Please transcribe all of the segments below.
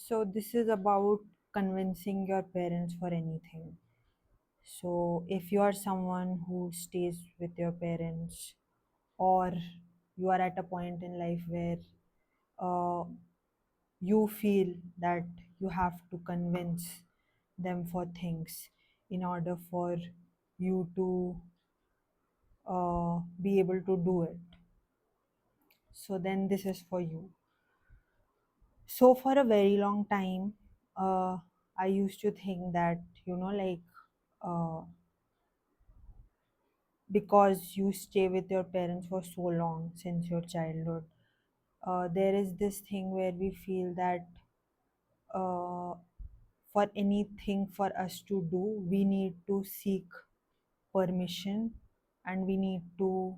So, this is about convincing your parents for anything. So, if you are someone who stays with your parents, or you are at a point in life where uh, you feel that you have to convince them for things in order for you to be able to do it, so then this is for you. So, for a very long time, I used to think that, uh, because you stay with your parents for so long since your childhood, there is this thing where we feel that uh, for anything for us to do, we need to seek permission, and we need to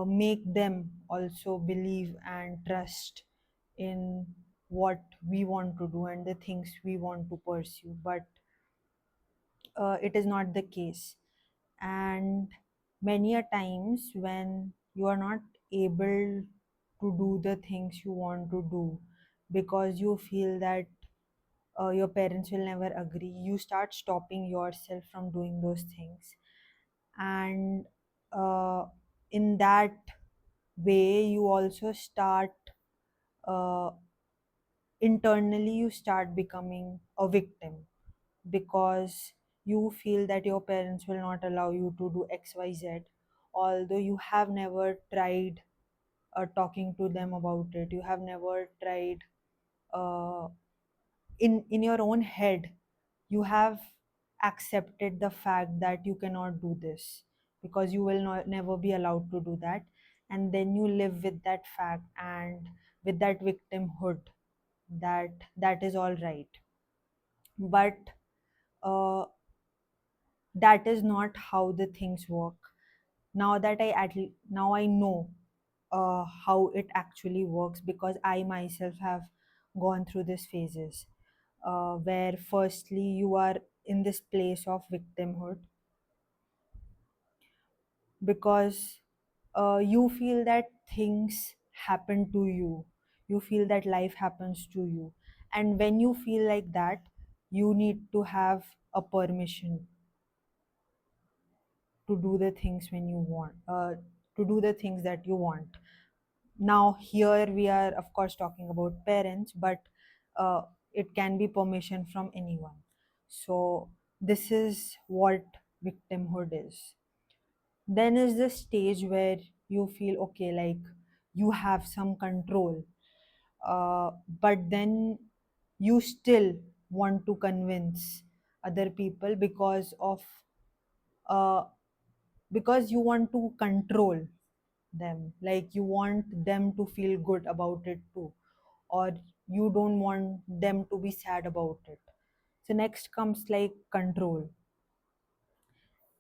make them also believe and trust in what we want to do and the things we want to pursue. But it is not the case. And many a times when you are not able to do the things you want to do because you feel that your parents will never agree, you start stopping yourself from doing those things. And uh, in that way, you also start uh, internally, you start becoming a victim because you feel that your parents will not allow you to do XYZ, although you have never tried talking to them about it. You have never tried uh, in your own head, you have accepted the fact that you cannot do this because you will not never be allowed to do that, and then you live with that fact and with that victimhood, that is all right. But uh, that is not how the things work. Now that now I know how it actually works, because I myself have gone through these phases where firstly you are in this place of victimhood because you feel that things happen to you, you feel that life happens to you, and when you feel like that, you need to have a permission to do the things when you want, to do the things that you want. Now here we are of course talking about parents, but uh, it can be permission from anyone. So this is what victimhood is. Then is the stage where you feel okay, like you have some control, but then you still want to convince other people uh, because you want to control them, like you want them to feel good about it too, or you don't want them to be sad about it. So next comes like control.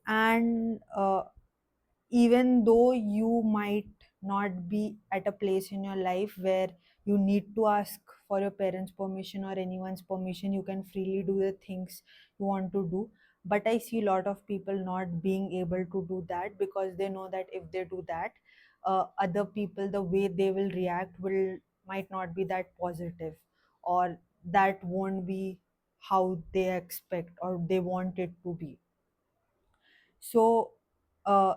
And even though you might not be at a place in your life where you need to ask for your parents permission or anyone's permission, you can freely do the things you want to do. But I see a lot of people not being able to do that because they know that if they do that, other people, the way they will react will might not be that positive, or that won't be how they expect or they want it to be. So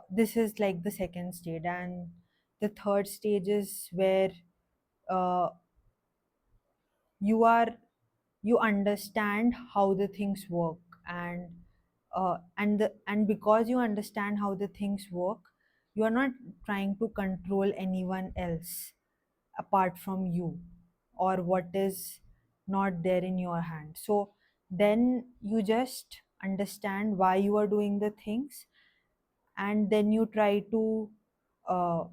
this is like the second stage, and the third stage is where uh, you are you understand how the things work, and and because you understand how the things work, you are not trying to control anyone else apart from you, or what is not there in your hand. So then you just understand why you are doing the things, and then you try to uh,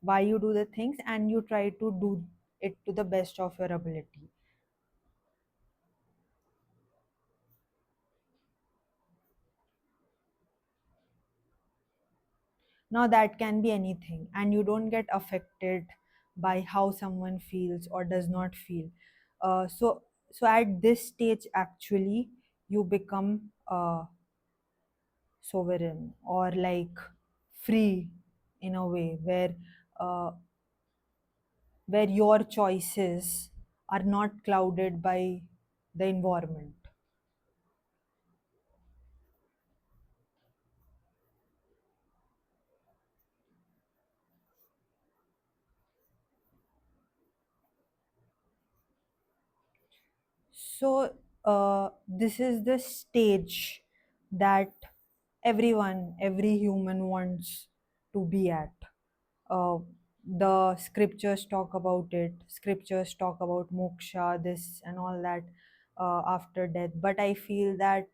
why you do the things, and you try to do it to the best of your ability. Now that can be anything, and you don't get affected by how someone feels or does not feel. So at this stage actually you become sovereign, or like free, in a way uh, where your choices are not clouded by the environment. So, this is the stage that every human wants to be at. Uh, the scriptures talk about it. Scriptures talk about moksha, this and all that after death. But I feel that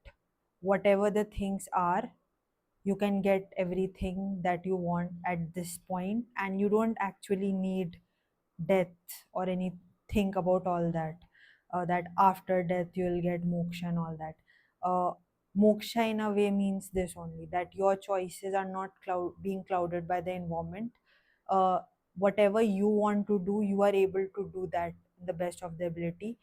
whatever the things are, you can get everything that you want at this point, and you don't actually need death or any think about all that, that after death you will get moksha and all that. Moksha in a way means this only, that your choices are not being clouded by the environment. uh, Whatever you want to do, you are able to do that in the best of the ability.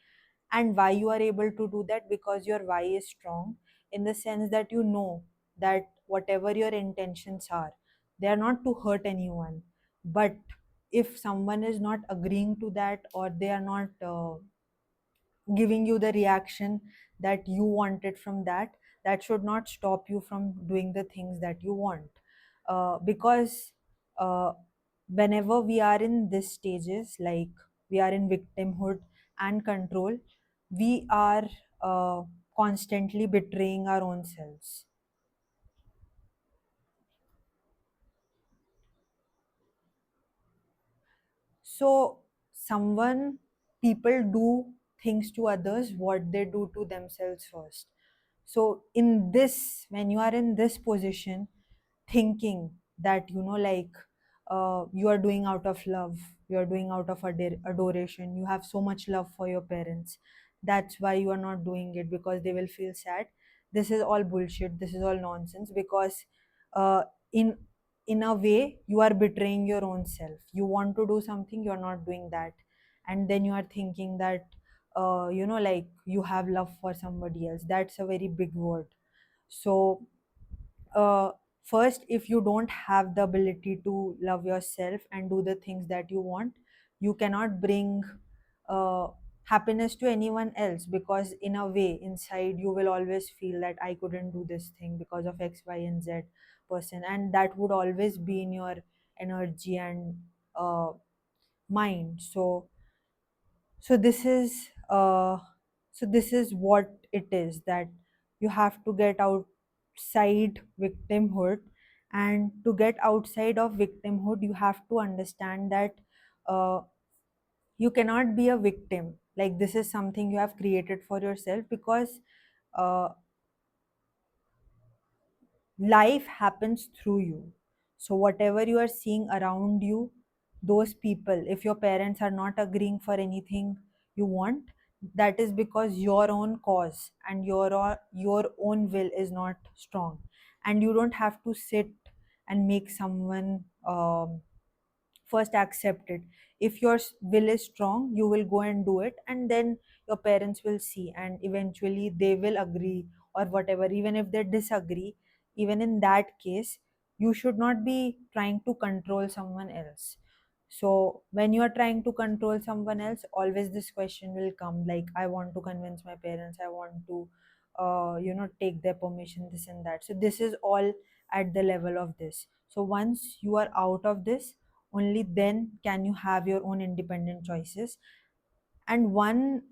And why you are able to do that? Because your why is strong, in the sense that you know that whatever your intentions are, they are not to hurt anyone. But if someone is not agreeing to that, or they are not giving you the reaction that you wanted from that, that should not stop you from doing the things that you want. Because uh, whenever we are in these stages, like we are in victimhood and control, we are uh, constantly betraying our own selves. So, someone, people do things to others what they do to themselves first. So, in this, when you are in this position, thinking that, like you are doing out of love, you are doing out of adoration, you have so much love for your parents. That's why you are not doing it, because they will feel sad. This is all bullshit. This is all nonsense, because uh, in in a way you are betraying your own self. You want to do something, you're not doing that, and then you are thinking that like you have love for somebody else. That's a very big word. So uh, first, if you don't have the ability to love yourself and do the things that you want, you cannot bring uh, happiness to anyone else, because in a way inside you will always feel that I couldn't do this thing because of x, y, and z person, and that would always be in your energy and mind. So this is this is what it is, that you have to get outside victimhood. And to get outside of victimhood, you have to understand that uh, you cannot be a victim. Like, this is something you have created for yourself, because uh, life happens through you. So whatever you are seeing around you, those people, if your parents are not agreeing for anything you want, that is because your own cause and your own will is not strong. And you don't have to sit and make someone first accept it. If your will is strong, you will go and do it, and then your parents will see, and eventually they will agree, or whatever. Even if they disagree, even in that case, you should not be trying to control someone else. So when you are trying to control someone else, always this question will come, like, I want to convince my parents, I want to take their permission, this and that. So this is all at the level of this. So once you are out of this, only then can you have your own independent choices. And one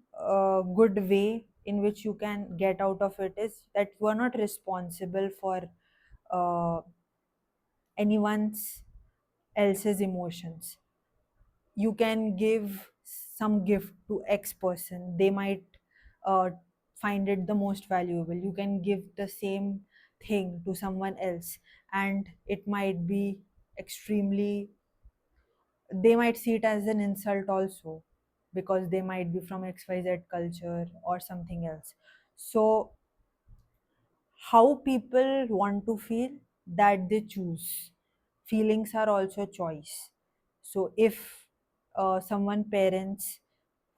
good way in which you can get out of it is that you are not responsible for uh, anyone's else's emotions. You can give some gift to x person, they might uh, find it the most valuable. You can give the same thing to someone else, and it might be extremely, they might see it as an insult also, because they might be from xyz culture or something else. So how people want to feel, that they choose. Feelings are also choice. So if someone parents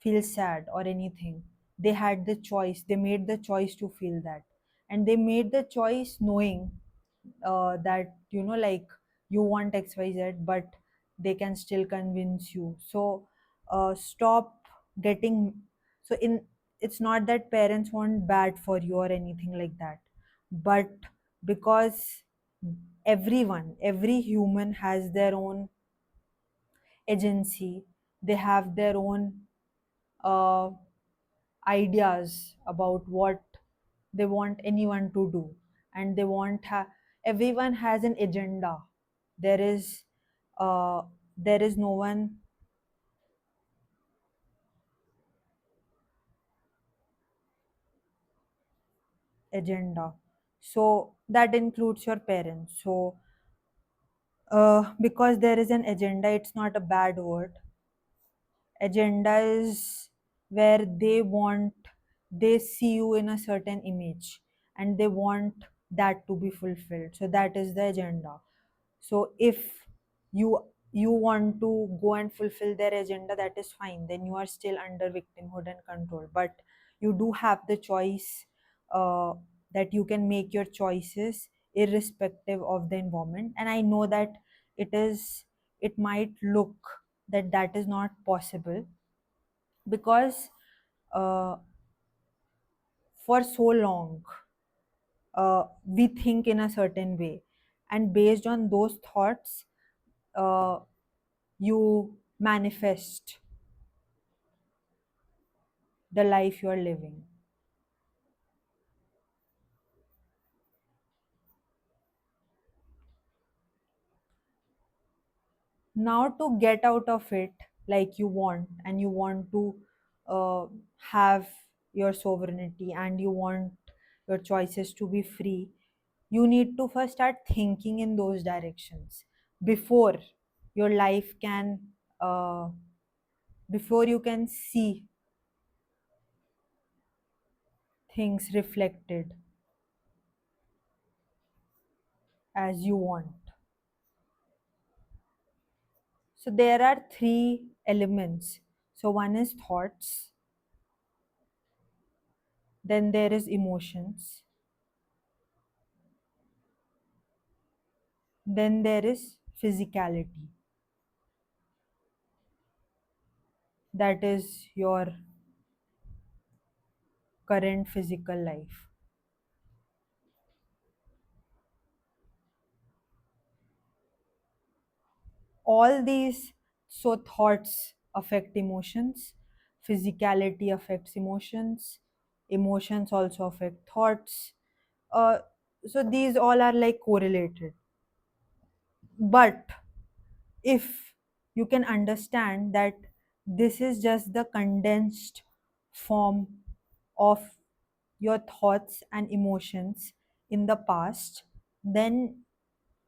feel sad or anything, they had the choice, they made the choice to feel that, and they made the choice knowing that like you want xyz, but they can still convince you. So stop getting so in it's not that parents want bad for you or anything like that, but because every human has their own agency, they have their own uh, ideas about what they want anyone to do, and everyone has an agenda. There is uh, there is no one agenda, so that includes your parents. So because there is an agenda, it's not a bad word. Agenda is where they see you in a certain image, and they want that to be fulfilled, so that is the agenda. So if you you want to go and fulfill their agenda, that is fine, then you are still under victimhood and control. But you do have the choice, uh, that you can make your choices irrespective of the environment. And I know that it might look that that is not possible, because uh, for so long we think in a certain way, and based on those thoughts uh, you manifest the life you are living. Now to get out of it, like you want, and you want to uh, have your sovereignty, and you want your choices to be free, you need to first start thinking in those directions before your life can uh, before you can see things reflected as you want. So there are three elements. So one is thoughts, then there is emotions, then there is physicality. That is your current physical life. All these, so thoughts affect emotions, physicality affects emotions, emotions also affect thoughts. Uh, so these all are like correlated. But if you can understand that this is just the condensed form of your thoughts and emotions in the past, then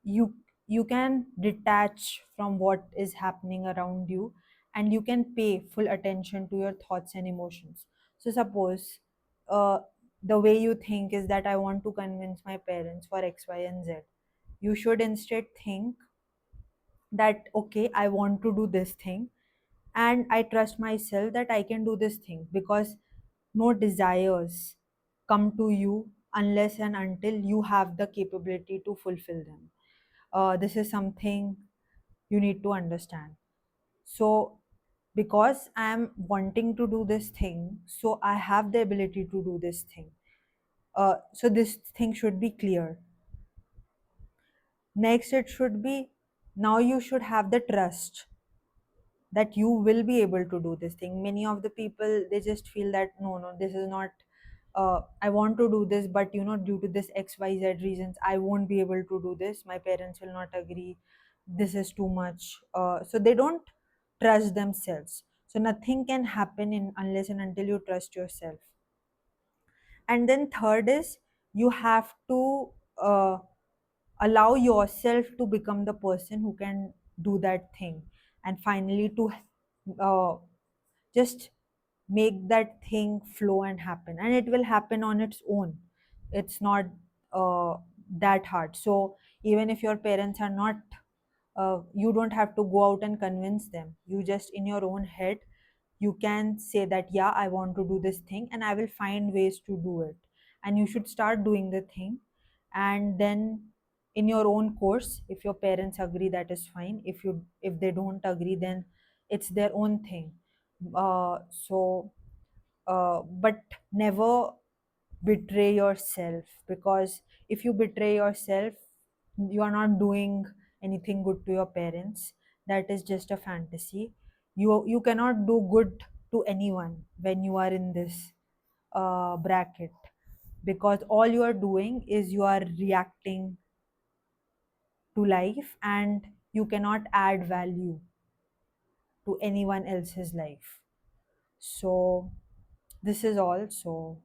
you you can detach from what is happening around you, and you can pay full attention to your thoughts and emotions. So suppose uh, the way you think is that I want to convince my parents for x, y, and z. You should instead think that okay, I want to do this thing, and I trust myself that I can do this thing, because no desires come to you unless and until you have the capability to fulfill them. This is something you need to understand. So because I am wanting to do this thing, so I have the ability to do this thing. So this thing should be clear. Next, it should be, now you should have the trust that you will be able to do this thing. Many of the people, they just feel that no, this is not, I want to do this, but due to this xyz reasons, I won't be able to do this, my parents will not agree, this is too much. So they don't trust themselves. So nothing can happen in unless and until you trust yourself. And then third is, you have to allow yourself to become the person who can do that thing, and finally to uh, just make that thing flow and happen, and it will happen on its own. It's not uh, that hard. So even if your parents are not, you don't have to go out and convince them. You just in your own head, you can say that yeah, I want to do this thing, and I will find ways to do it. And you should start doing the thing, and then in your own course, if your parents agree, that is fine. If they don't agree, then it's their own thing. But never betray yourself, because if you betray yourself, you are not doing anything good to your parents. That is just a fantasy. You cannot do good to anyone when you are in this bracket, because all you are doing is you are reacting to life, and you cannot add value to anyone else's life. So this is all. So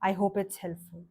I hope it's helpful.